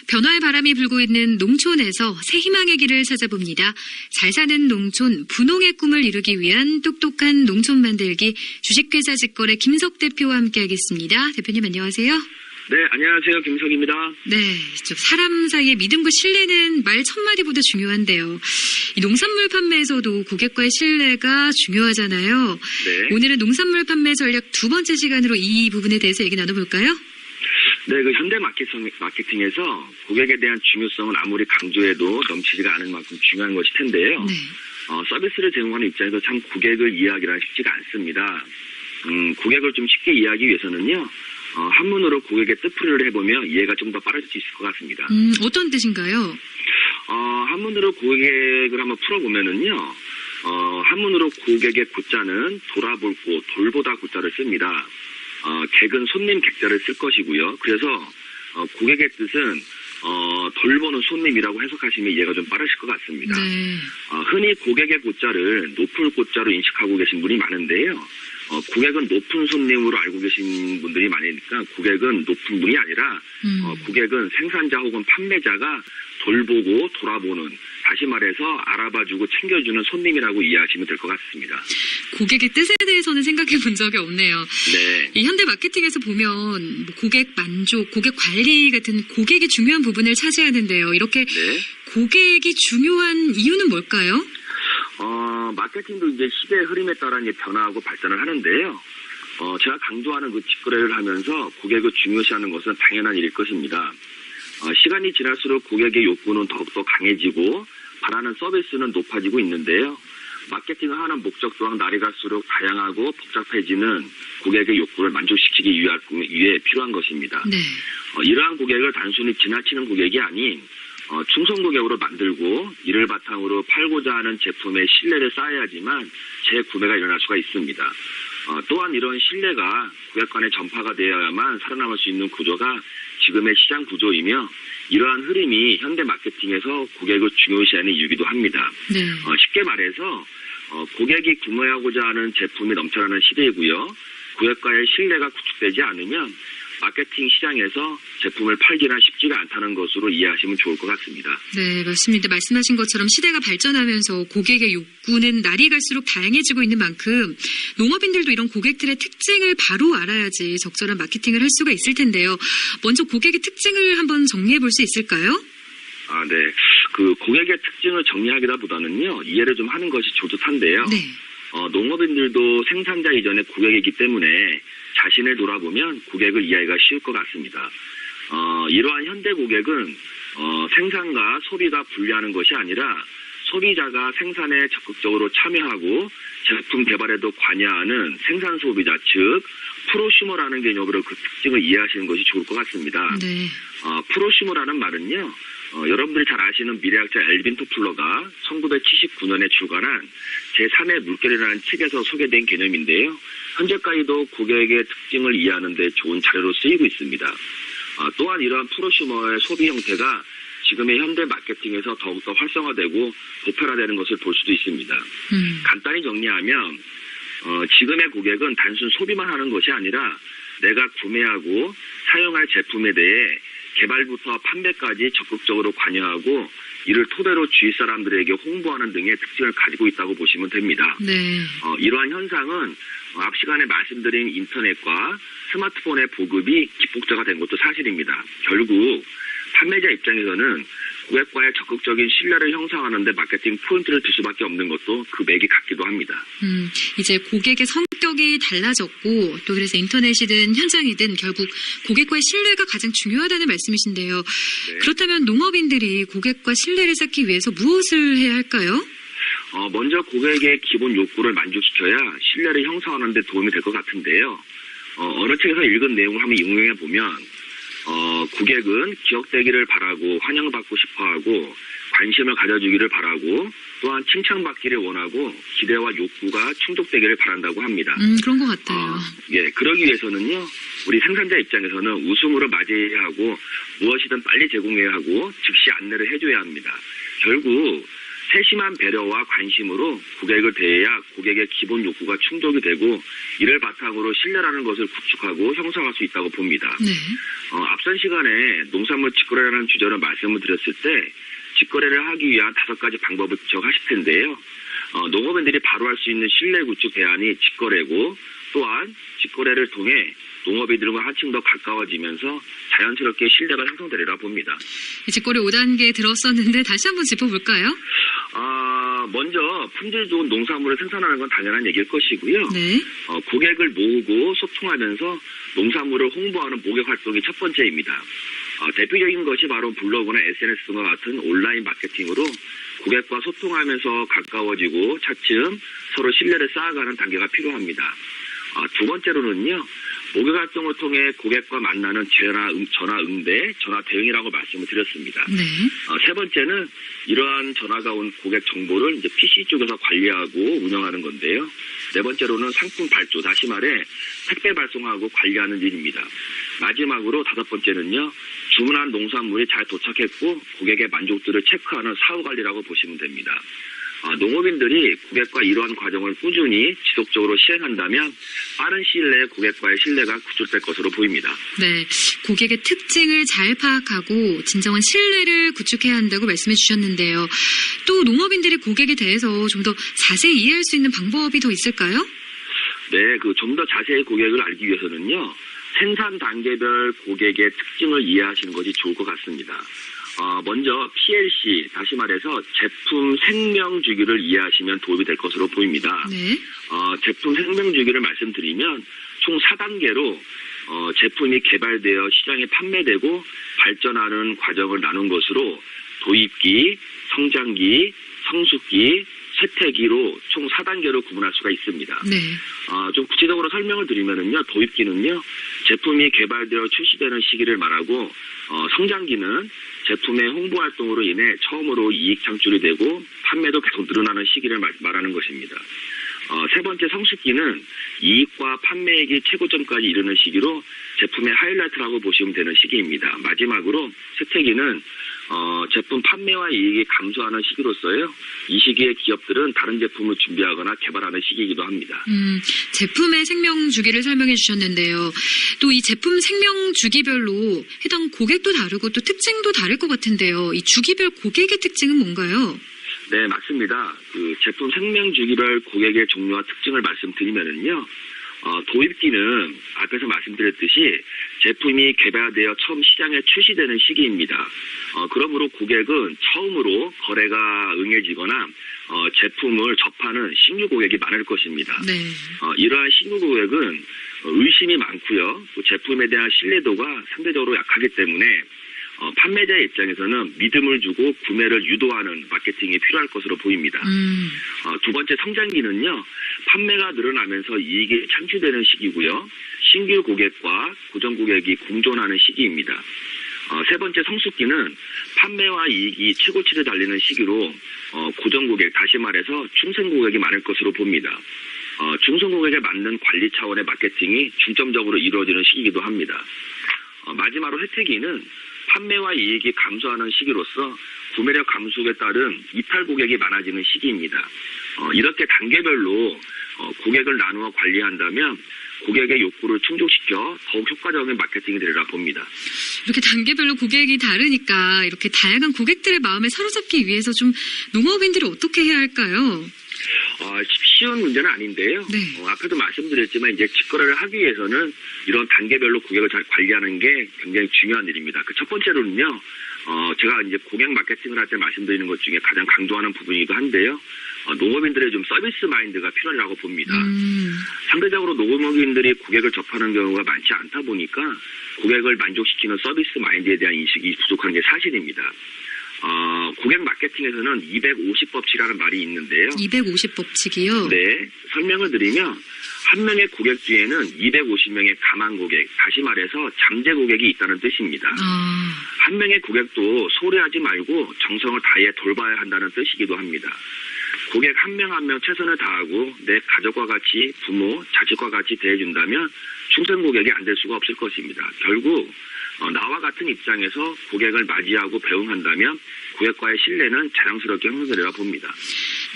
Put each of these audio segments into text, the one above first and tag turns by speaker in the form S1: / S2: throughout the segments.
S1: 변화의 바람이 불고 있는 농촌에서 새 희망의 길을 찾아봅니다. 잘 사는 농촌, 분홍의 꿈을 이루기 위한 똑똑한 농촌 만들기 주식회사 직거래 김석 대표와 함께하겠습니다. 대표님 안녕하세요.
S2: 네, 안녕하세요. 김석입니다.
S1: 네, 좀 사람 사이의 믿음과 신뢰는 말 첫마디보다 중요한데요. 이 농산물 판매에서도 고객과의 신뢰가 중요하잖아요.
S2: 네.
S1: 오늘은 농산물 판매 전략 두 번째 시간으로 이 부분에 대해서 얘기 나눠볼까요?
S2: 네, 그 현대 마케팅에서 고객에 대한 중요성은 아무리 강조해도 넘치지가 않을 만큼 중요한 것일 텐데요.
S1: 네.
S2: 서비스를 제공하는 입장에서 참 고객을 이해하기란 쉽지가 않습니다. 고객을 좀 쉽게 이해하기 위해서는요. 한문으로 고객의 뜻풀이를 해보면 이해가 좀 더 빠를 수 있을 것 같습니다.
S1: 어떤 뜻인가요?
S2: 한문으로 고객을 한번 풀어보면은요. 한문으로 고객의 고자는 돌아볼 곳, 돌보다 고자를 씁니다. 객은 손님 객자를 쓸 것이고요. 그래서 고객의 뜻은 돌보는 손님이라고 해석하시면 이해가 좀 빠르실 것 같습니다.
S1: 네.
S2: 흔히 고객의 고자를 높을 고자로 인식하고 계신 분이 많은데요. 고객은 높은 손님으로 알고 계신 분들이 많으니까 고객은 높은 분이 아니라 고객은 생산자 혹은 판매자가 돌보고 돌아보는, 다시 말해서 알아봐주고 챙겨주는 손님이라고 이해하시면 될 것 같습니다.
S1: 고객의 뜻에 대해서는 생각해 본 적이 없네요.
S2: 네.
S1: 이 현대 마케팅에서 보면 고객 만족, 고객 관리 같은 고객이 중요한 부분을 차지하는데요. 이렇게
S2: 네.
S1: 고객이 중요한 이유는 뭘까요?
S2: 마케팅도 이제 시대의 흐름에 따라 이제 변화하고 발전을 하는데요. 제가 강조하는 그 직거래를 하면서 고객을 중요시하는 것은 당연한 일일 것입니다. 시간이 지날수록 고객의 욕구는 더욱더 강해지고 바라는 서비스는 높아지고 있는데요. 마케팅을 하는 목적 또한 날이 갈수록 다양하고 복잡해지는 고객의 욕구를 만족시키기 위해 필요한 것입니다.
S1: 네.
S2: 이러한 고객을 단순히 지나치는 고객이 아닌 충성 고객으로 만들고 이를 바탕으로 팔고자 하는 제품의 신뢰를 쌓아야지만 재구매가 일어날 수가 있습니다. 또한 이런 신뢰가 고객 간에 전파가 되어야만 살아남을 수 있는 구조가 지금의 시장 구조이며 이러한 흐름이 현대 마케팅에서 고객을 중요시하는 이유이기도 합니다.
S1: 네.
S2: 쉽게 말해서 고객이 구매하고자 하는 제품이 넘쳐나는 시대이고요. 고객과의 신뢰가 구축되지 않으면 마케팅 시장에서 제품을 팔기는 쉽지가 않다는 것으로 이해하시면 좋을 것 같습니다.
S1: 네, 맞습니다. 말씀하신 것처럼 시대가 발전하면서 고객의 욕구는 날이 갈수록 다양해지고 있는 만큼 농업인들도 이런 고객들의 특징을 바로 알아야지 적절한 마케팅을 할 수가 있을 텐데요. 먼저 고객의 특징을 한번 정리해 볼 수 있을까요?
S2: 네. 그 고객의 특징을 정리하기보다는요, 이해를 좀 하는 것이 좋듯한데요.
S1: 네.
S2: 농업인들도 생산자 이전의 고객이기 때문에 자신을 돌아보면 고객을 이해하기가 쉬울 것 같습니다. 이러한 현대 고객은 생산과 소비가 분리하는 것이 아니라 소비자가 생산에 적극적으로 참여하고 제품 개발에도 관여하는 생산 소비자, 즉 프로슈머라는 개념으로 그 특징을 이해하시는 것이 좋을 것 같습니다.
S1: 네.
S2: 프로슈머라는 말은요. 여러분들이 잘 아시는 미래학자 엘빈 토플러가 1979년에 출간한 제3의 물결이라는 책에서 소개된 개념인데요. 현재까지도 고객의 특징을 이해하는 데 좋은 자료로 쓰이고 있습니다. 또한 이러한 프로슈머의 소비 형태가 지금의 현대 마케팅에서 더욱더 활성화되고 보편화되는 것을 볼 수도 있습니다. 간단히 정리하면 지금의 고객은 단순 소비만 하는 것이 아니라 내가 구매하고 사용할 제품에 대해 개발부터 판매까지 적극적으로 관여하고 이를 토대로 주위 사람들에게 홍보하는 등의 특징을 가지고 있다고 보시면 됩니다.
S1: 네.
S2: 이러한 현상은 앞 시간에 말씀드린 인터넷과 스마트폰의 보급이 기폭제가 된 것도 사실입니다. 결국 판매자 입장에서는 고객과의 적극적인 신뢰를 형성하는 데 마케팅 포인트를 줄 수밖에 없는 것도 그 맥이 같기도 합니다.
S1: 이제 고객의 성격이 달라졌고 또 그래서 인터넷이든 현장이든 결국 고객과의 신뢰가 가장 중요하다는 말씀이신데요.
S2: 네.
S1: 그렇다면 농업인들이 고객과 신뢰를 쌓기 위해서 무엇을 해야 할까요?
S2: 먼저 고객의 기본 욕구를 만족시켜야 신뢰를 형성하는 데 도움이 될 것 같은데요. 어느 책에서 읽은 내용을 한번 인용해 보면 고객은 기억되기를 바라고 환영받고 싶어하고 관심을 가져주기를 바라고 또한 칭찬받기를 원하고 기대와 욕구가 충족되기를 바란다고 합니다.
S1: 그런 것 같아요.
S2: 그러기 위해서는요. 우리 생산자 입장에서는 웃음으로 맞이해야 하고 무엇이든 빨리 제공해야 하고 즉시 안내를 해줘야 합니다. 결국 세심한 배려와 관심으로 고객을 대해야 고객의 기본 욕구가 충족이 되고 이를 바탕으로 신뢰라는 것을 구축하고 형성할 수 있다고 봅니다.
S1: 네.
S2: 앞선 시간에 농산물 직거래라는 주제로 말씀을 드렸을 때 직거래를 하기 위한 5가지 방법을 지적하실 텐데요. 농업인들이 바로 할 수 있는 신뢰 구축 대안이 직거래고 또한 직거래를 통해 농업인들과 한층 더 가까워지면서 자연스럽게 신뢰가 형성되리라 봅니다.
S1: 직거래 5단계에 들었었는데 다시 한번 짚어볼까요?
S2: 먼저 품질 좋은 농산물을 생산하는 건 당연한 얘기일 것이고요.
S1: 네.
S2: 고객을 모으고 소통하면서 농산물을 홍보하는 모객 활동이 첫 번째입니다. 대표적인 것이 바로 블로그나 SNS 등과 같은 온라인 마케팅으로 고객과 소통하면서 가까워지고 차츰 서로 신뢰를 쌓아가는 단계가 필요합니다. 두 번째로는요. 모객 활동을 통해 고객과 만나는 전화 응대, 전화 대응이라고 말씀을 드렸습니다.
S1: 네.
S2: 세 번째는 이러한 전화가 온 고객 정보를 이제 PC 쪽에서 관리하고 운영하는 건데요. 네 번째로는 상품 발주, 다시 말해 택배 발송하고 관리하는 일입니다. 마지막으로 5번째는요. 주문한 농산물이 잘 도착했고 고객의 만족도를 체크하는 사후 관리라고 보시면 됩니다. 농업인들이 고객과 이러한 과정을 꾸준히 지속적으로 시행한다면 빠른 시일 내에 고객과의 신뢰가 구축될 것으로 보입니다.
S1: 네, 고객의 특징을 잘 파악하고 진정한 신뢰를 구축해야 한다고 말씀해 주셨는데요. 또 농업인들이 고객에 대해서 좀 더 자세히 이해할 수 있는 방법이 더 있을까요?
S2: 네, 좀 더 자세히 고객을 알기 위해서는요. 생산 단계별 고객의 특징을 이해하시는 것이 좋을 것 같습니다. 먼저 PLC, 다시 말해서 제품 생명 주기를 이해하시면 도움이 될 것으로 보입니다.
S1: 네.
S2: 제품 생명 주기를 말씀드리면 총 4단계로 제품이 개발되어 시장에 판매되고 발전하는 과정을 나눈 것으로 도입기, 성장기, 성숙기, 쇠퇴기로 총 4단계로 구분할 수가 있습니다.
S1: 네.
S2: 좀 구체적으로 설명을 드리면은요, 도입기는요, 제품이 개발되어 출시되는 시기를 말하고, 성장기는 제품의 홍보 활동으로 인해 처음으로 이익 창출이 되고 판매도 계속 늘어나는 시기를 말하는 것입니다. 세 번째 성숙기는 이익과 판매액이 최고점까지 이르는 시기로 제품의 하이라이트라고 보시면 되는 시기입니다. 마지막으로 쇠퇴기는 제품 판매와 이익이 감소하는 시기로서요. 이 시기에 기업들은 다른 제품을 준비하거나 개발하는 시기이기도 합니다.
S1: 제품의 생명 주기를 설명해 주셨는데요. 또 이 제품 생명 주기별로 해당 고객도 다르고 또 특징도 다를 것 같은데요. 이 주기별 고객의 특징은 뭔가요?
S2: 네, 맞습니다. 제품 생명 주기별 고객의 종류와 특징을 말씀드리면은요. 도입기는 앞에서 말씀드렸듯이 제품이 개발되어 처음 시장에 출시되는 시기입니다. 그러므로 고객은 처음으로 거래가 응해지거나 제품을 접하는 신규 고객이 많을 것입니다.
S1: 네.
S2: 이러한 신규 고객은 의심이 많고요. 또 제품에 대한 신뢰도가 상대적으로 약하기 때문에 판매자의 입장에서는 믿음을 주고 구매를 유도하는 마케팅이 필요할 것으로 보입니다. 두 번째 성장기는요. 판매가 늘어나면서 이익이 창출되는 시기고요. 신규 고객과 고정 고객이 공존하는 시기입니다. 세 번째 성숙기는 판매와 이익이 최고치를 달리는 시기로 고정 고객, 다시 말해서 충성 고객이 많을 것으로 봅니다. 중성 고객에 맞는 관리 차원의 마케팅이 중점적으로 이루어지는 시기이기도 합니다. 마지막으로 혜택기는 판매와 이익이 감소하는 시기로서 구매력 감소에 따른 이탈 고객이 많아지는 시기입니다. 이렇게 단계별로 고객을 나누어 관리한다면 고객의 욕구를 충족시켜 더욱 효과적인 마케팅이 되리라 봅니다.
S1: 이렇게 단계별로 고객이 다르니까 이렇게 다양한 고객들의 마음을 사로잡기 위해서 좀 농업인들이 어떻게 해야 할까요?
S2: 쉬운 문제는 아닌데요.
S1: 네.
S2: 앞에도 말씀드렸지만 이제 직거래를 하기 위해서는 이런 단계별로 고객을 잘 관리하는 게 굉장히 중요한 일입니다. 그 첫 번째로는요. 제가 이제 고객 마케팅을 할 때 말씀드리는 것 중에 가장 강조하는 부분이기도 한데요. 농업인들의 좀 서비스 마인드가 필요하다고 봅니다. 상대적으로 농업인들이 고객을 접하는 경우가 많지 않다 보니까 고객을 만족시키는 서비스 마인드에 대한 인식이 부족한 게 사실입니다. 고객 마케팅에서는 250법칙이라는 말이 있는데요.
S1: 250법칙이요?
S2: 네. 설명을 드리면 한 명의 고객 뒤에는 250명의 가만 고객, 다시 말해서 잠재 고객이 있다는 뜻입니다. 한 명의 고객도 소홀해하지 말고 정성을 다해 돌봐야 한다는 뜻이기도 합니다. 고객 한 명 한 명 최선을 다하고 내 가족과 같이 부모, 자식과 같이 대해준다면 충성 고객이 안 될 수가 없을 것입니다. 결국 나와 같은 입장에서 고객을 맞이하고 배웅한다면 고객과의 신뢰는 자연스럽게 형성되리라 봅니다.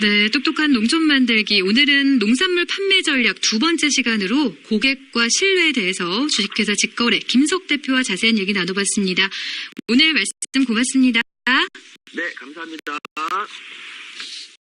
S1: 네, 똑똑한 농촌 만들기. 오늘은 농산물 판매 전략 두 번째 시간으로 고객과 신뢰에 대해서 주식회사 직거래 김석 대표와 자세한 얘기 나눠봤습니다. 오늘 말씀 고맙습니다.
S2: 네, 감사합니다.